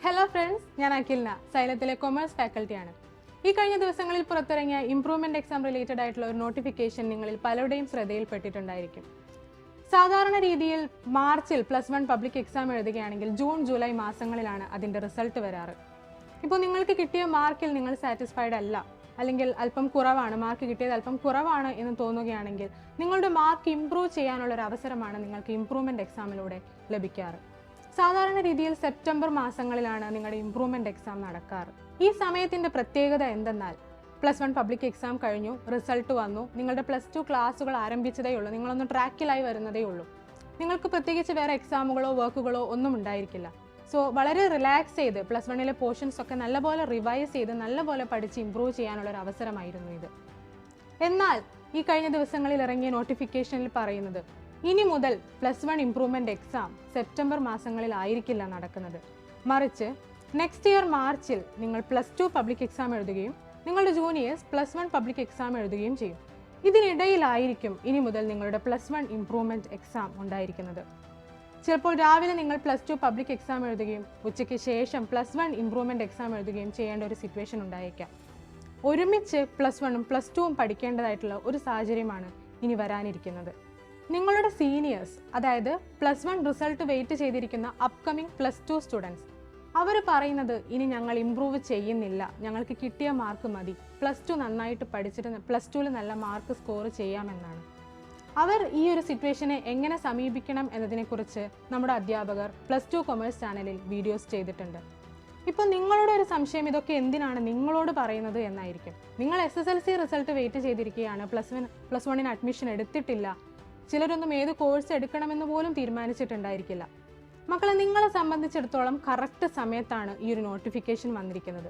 Hello friends, ഞാൻ അഖിൽന, സൈലത്തിലെ commerce ഫാക്കൽറ്റിയാണ്. ഈ കഴിഞ്ഞ ദിവസങ്ങളിൽ പുറത്തിറങ്ങിയ ഇംപ്രൂവ്മെന്റ് എക്സാം റിലേറ്റഡ് ആയിട്ടുള്ള ഒരു നോട്ടിഫിക്കേഷൻ നിങ്ങളിൽ പലരുടെയും ശ്രദ്ധയിൽപ്പെട്ടിട്ടുണ്ടായിരിക്കും. സാധാരണ രീതിയിൽ മാർച്ചിൽ +1 പബ്ലിക് എക്സാം എഴുതുകയാണെങ്കിൽ ജൂൺ ജൂലൈ മാസങ്ങളിലാണ് അതിൻ്റെ റിസൾട്ട് വരാറ്. ഇപ്പോൾ നിങ്ങൾക്ക് കിട്ടിയ മാർക്കിൽ നിങ്ങൾ സാറ്റിസ്ഫൈഡ് അല്ല, അല്ലെങ്കിൽ അല്പം കുറവാണ്, മാർക്ക് കിട്ടിയത് അല്പം കുറവാണ് എന്ന് തോന്നുകയാണെങ്കിൽ നിങ്ങളുടെ മാർക്ക് ഇംപ്രൂവ് ചെയ്യാനുള്ള ഒരു അവസരമാണ് നിങ്ങൾക്ക് ഇംപ്രൂവ്മെന്റ് എക്സാമിലൂടെ ലഭിക്കാറ്. സാധാരണ രീതിയിൽ സെപ്റ്റംബർ മാസങ്ങളിലാണ് നിങ്ങളുടെ ഇംപ്രൂവ്മെന്റ് എക്സാം നടക്കാറ്. ഈ സമയത്തിന്റെ പ്രത്യേകത എന്തെന്നാൽ +1 പബ്ലിക് എക്സാം കഴിഞ്ഞു, റിസൾട്ട് വന്നു, നിങ്ങളുടെ +2 ക്ലാസ്സുകൾ ആരംഭിച്ചതേ ഉള്ളൂ, നിങ്ങളൊന്ന് ട്രാക്കിലായി വരുന്നതേ ഉള്ളൂ. നിങ്ങൾക്ക് പ്രത്യേകിച്ച് വേറെ എക്സാമുകളോ വർക്കുകളോ ഒന്നും ഉണ്ടായിരിക്കില്ല. സോ വളരെ റിലാക്സ് ചെയ്ത് +1ലെ പോർഷൻസ് ഒക്കെ നല്ലപോലെ റിവൈസ് ചെയ്ത് നല്ലപോലെ പഠിച്ച് ഇംപ്രൂവ് ചെയ്യാനുള്ള ഒരു അവസരമായിരുന്നു ഇത്. എന്നാൽ ഈ കഴിഞ്ഞ ദിവസങ്ങളിൽ ഇറങ്ങിയ നോട്ടിഫിക്കേഷനിൽ പറയുന്നത് ഇനി മുതൽ +1 ഇംപ്രൂവ്മെന്റ് എക്സാം സെപ്റ്റംബർ മാസങ്ങളിൽ ആയിരിക്കില്ല നടക്കുന്നത്. മറിച്ച് നെക്സ്റ്റ് ഇയർ മാർച്ചിൽ നിങ്ങൾ +2 പബ്ലിക് എക്സാം എഴുതുകയും നിങ്ങളുടെ ജൂനിയേഴ്സ് +1 പബ്ലിക് എക്സാം എഴുതുകയും ചെയ്യും. ഇതിനിടയിലായിരിക്കും ഇനി മുതൽ നിങ്ങളുടെ +1 ഇംപ്രൂവ്മെന്റ് എക്സാം ഉണ്ടായിരിക്കുന്നത്. ചിലപ്പോൾ രാവിലെ നിങ്ങൾ +2 പബ്ലിക് എക്സാം എഴുതുകയും ഉച്ചയ്ക്ക് ശേഷം +1 ഇംപ്രൂവ്മെന്റ് എക്സാം എഴുതുകയും ചെയ്യേണ്ട ഒരു സിറ്റുവേഷൻ ഉണ്ടായേക്കാം. ഒരുമിച്ച് +1ഉം +2ഉം പഠിക്കേണ്ടതായിട്ടുള്ള ഒരു സാഹചര്യമാണ് ഇനി വരാനിരിക്കുന്നത്. നിങ്ങളുടെ സീനിയേഴ്സ്, അതായത് +1 റിസൾട്ട് വെയിറ്റ് ചെയ്തിരിക്കുന്ന അപ്കമിങ് +2 സ്റ്റുഡൻസ്, അവർ പറയുന്നത് ഇനി ഞങ്ങൾ ഇംപ്രൂവ് ചെയ്യുന്നില്ല, ഞങ്ങൾക്ക് കിട്ടിയ മാർക്ക് മതി, +2 നന്നായിട്ട് പഠിച്ചിട്ട് +2ൽ നല്ല മാർക്ക് സ്കോർ ചെയ്യാമെന്നാണ്. അവർ ഈ ഒരു സിറ്റുവേഷനെ എങ്ങനെ സമീപിക്കണം എന്നതിനെക്കുറിച്ച് നമ്മുടെ അധ്യാപകർ +2 കൊമേഴ്സ് ചാനലിൽ വീഡിയോസ് ചെയ്തിട്ടുണ്ട്. ഇപ്പോൾ നിങ്ങളുടെ ഒരു സംശയം ഇതൊക്കെ എന്തിനാണ് നിങ്ങളോട് പറയുന്നത് എന്നായിരിക്കും. നിങ്ങൾ SSLC റിസൾട്ട് വെയിറ്റ് ചെയ്തിരിക്കുകയാണ്, +1ന് അഡ്മിഷൻ എടുത്തിട്ടില്ല, ചിലരൊന്നും ഏത് കോഴ്സ് എടുക്കണമെന്ന് പോലും തീരുമാനിച്ചിട്ടുണ്ടായിരിക്കില്ല. മക്കളെ, നിങ്ങളെ സംബന്ധിച്ചിടത്തോളം കറക്റ്റ് സമയത്താണ് ഈ ഒരു നോട്ടിഫിക്കേഷൻ വന്നിരിക്കുന്നത്.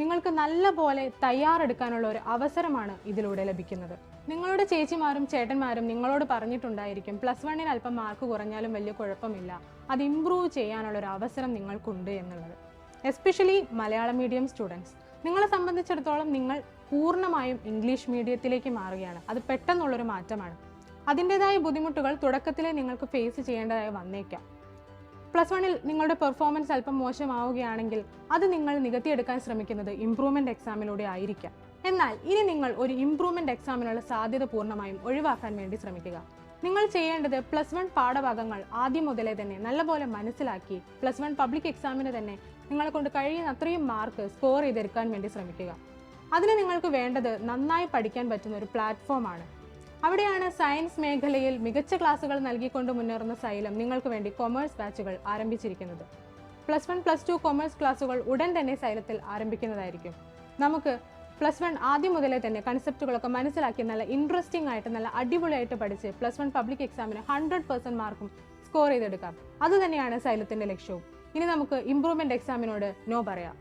നിങ്ങൾക്ക് നല്ല പോലെ തയ്യാറെടുക്കാനുള്ള ഒരു അവസരമാണ് ഇതിലൂടെ ലഭിക്കുന്നത്. നിങ്ങളുടെ ചേച്ചിമാരും ചേട്ടന്മാരും നിങ്ങളോട് പറഞ്ഞിട്ടുണ്ടായിരിക്കും +1ന് അല്പം മാർക്ക് കുറഞ്ഞാലും വലിയ കുഴപ്പമില്ല, അത് ഇംപ്രൂവ് ചെയ്യാനുള്ള ഒരു അവസരം നിങ്ങൾക്കുണ്ട് എന്നുള്ളത്. എസ്പെഷ്യലി മലയാളം മീഡിയം സ്റ്റുഡൻസ്, നിങ്ങളെ സംബന്ധിച്ചിടത്തോളം നിങ്ങൾ പൂർണ്ണമായും ഇംഗ്ലീഷ് മീഡിയത്തിലേക്ക് മാറുകയാണ്. അത് പെട്ടെന്നുള്ളൊരു മാറ്റമാണ്. അതിൻ്റെതായ ബുദ്ധിമുട്ടുകൾ തുടക്കത്തിലെ നിങ്ങൾക്ക് ഫേസ് ചെയ്യേണ്ടതായി വന്നേക്കാം. +1ൽ നിങ്ങളുടെ പെർഫോമൻസ് അല്പം മോശമാവുകയാണെങ്കിൽ അത് നിങ്ങൾ നികത്തിയെടുക്കാൻ ശ്രമിക്കുന്നത് ഇംപ്രൂവ്മെന്റ് എക്സാമിലൂടെ ആയിരിക്കാം. എന്നാൽ ഇനി നിങ്ങൾ ഒരു ഇംപ്രൂവ്മെന്റ് എക്സാമിനുള്ള സാധ്യത പൂർണ്ണമായും ഒഴിവാക്കാൻ വേണ്ടി ശ്രമിക്കുക. നിങ്ങൾ ചെയ്യേണ്ടത് +1 പാഠഭാഗങ്ങൾ ആദ്യം മുതലേ തന്നെ നല്ലപോലെ മനസ്സിലാക്കി +1 പബ്ലിക് എക്സാമിന് തന്നെ നിങ്ങളെ കൊണ്ട് കഴിയുന്ന അത്രയും മാർക്ക് സ്കോർ ചെയ്തെടുക്കാൻ വേണ്ടി ശ്രമിക്കുക. അതിന് നിങ്ങൾക്ക് വേണ്ടത് നന്നായി പഠിക്കാൻ പറ്റുന്ന ഒരു പ്ലാറ്റ്ഫോമാണ്. അവിടെയാണ് സയൻസ് മേഖലയിൽ മികച്ച ക്ലാസുകൾ നൽകിക്കൊണ്ട് മുന്നേറുന്ന സൈലം നിങ്ങൾക്ക് വേണ്ടി കൊമേഴ്സ് ബാച്ചുകൾ ആരംഭിച്ചിരിക്കുന്നത്. +1 +2 കൊമേഴ്സ് ക്ലാസുകൾ ഉടൻ തന്നെ സൈലത്തിൽ ആരംഭിക്കുന്നതായിരിക്കും. നമുക്ക് +1 ആദ്യം മുതലേ തന്നെ കൺസെപ്റ്റുകളൊക്കെ മനസ്സിലാക്കി നല്ല ഇൻട്രസ്റ്റിംഗ് ആയിട്ട് നല്ല അടിപൊളിയായിട്ട് പഠിച്ച് +1 പബ്ലിക് എക്സാമിന് 100% മാർക്കും സ്കോർ ചെയ്തെടുക്കാം. അതുതന്നെയാണ് സൈലത്തിന്റെ ലക്ഷ്യവും. ഇനി നമുക്ക് ഇംപ്രൂവ്മെന്റ് എക്സാമിനോട് നോ പറയാം.